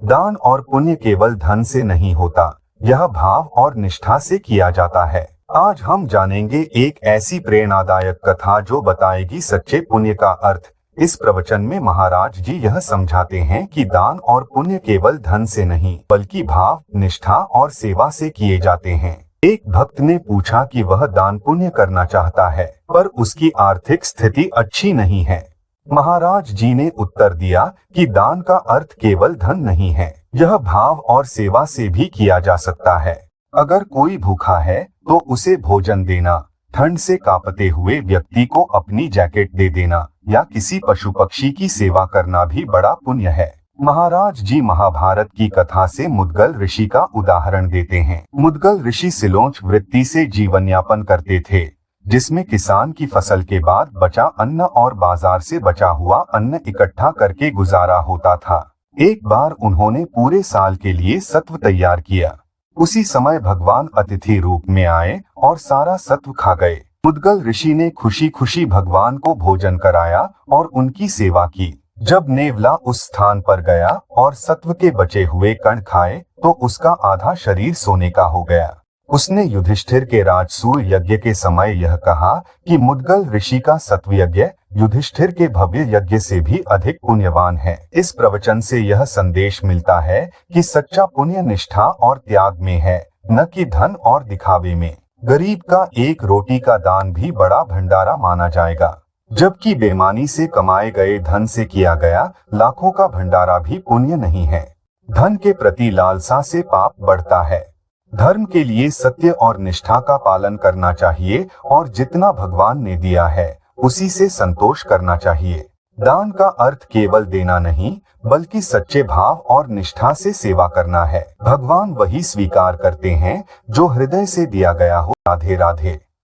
दान और पुण्य केवल धन से नहीं होता, यह भाव और निष्ठा से किया जाता है। आज हम जानेंगे एक ऐसी प्रेरणादायक कथा जो बताएगी सच्चे पुण्य का अर्थ। इस प्रवचन में महाराज जी यह समझाते हैं कि दान और पुण्य केवल धन से नहीं बल्कि भाव, निष्ठा और सेवा से किए जाते हैं। एक भक्त ने पूछा कि वह दान पुण्य करना चाहता है पर उसकी आर्थिक स्थिति अच्छी नहीं है। महाराज जी ने उत्तर दिया कि दान का अर्थ केवल धन नहीं है, यह भाव और सेवा से भी किया जा सकता है। अगर कोई भूखा है तो उसे भोजन देना, ठंड से कांपते हुए व्यक्ति को अपनी जैकेट दे देना या किसी पशु पक्षी की सेवा करना भी बड़ा पुण्य है। महाराज जी महाभारत की कथा से मुद्गल ऋषि का उदाहरण देते हैं। मुद्गल ऋषि सिलोच वृत्ति से जीवन यापन करते थे, जिसमें किसान की फसल के बाद बचा अन्न और बाजार से बचा हुआ अन्न इकट्ठा करके गुजारा होता था। एक बार उन्होंने पूरे साल के लिए सत्व तैयार किया। उसी समय भगवान अतिथि रूप में आए और सारा सत्व खा गए। मुद्गल ऋषि ने खुशी खुशी भगवान को भोजन कराया और उनकी सेवा की। जब नेवला उस स्थान पर गया और सत्व के बचे हुए कण खाए तो उसका आधा शरीर सोने का हो गया। उसने युधिष्ठिर के राजसूय यज्ञ के समय यह कहा कि मुद्गल ऋषि का सत्व यज्ञ युधिष्ठिर के भव्य यज्ञ से भी अधिक पुण्यवान है। इस प्रवचन से यह संदेश मिलता है कि सच्चा पुण्य निष्ठा और त्याग में है, न कि धन और दिखावे में। गरीब का एक रोटी का दान भी बड़ा भंडारा माना जाएगा, जबकि बेईमानी से कमाए गए धन से किया गया लाखों का भंडारा भी पुण्य नहीं है। धन के प्रति लालसा से पाप बढ़ता है। धर्म के लिए सत्य और निष्ठा का पालन करना चाहिए और जितना भगवान ने दिया है उसी से संतोष करना चाहिए। दान का अर्थ केवल देना नहीं बल्कि सच्चे भाव और निष्ठा से सेवा करना है। भगवान वही स्वीकार करते हैं जो हृदय से दिया गया हो। राधे राधे।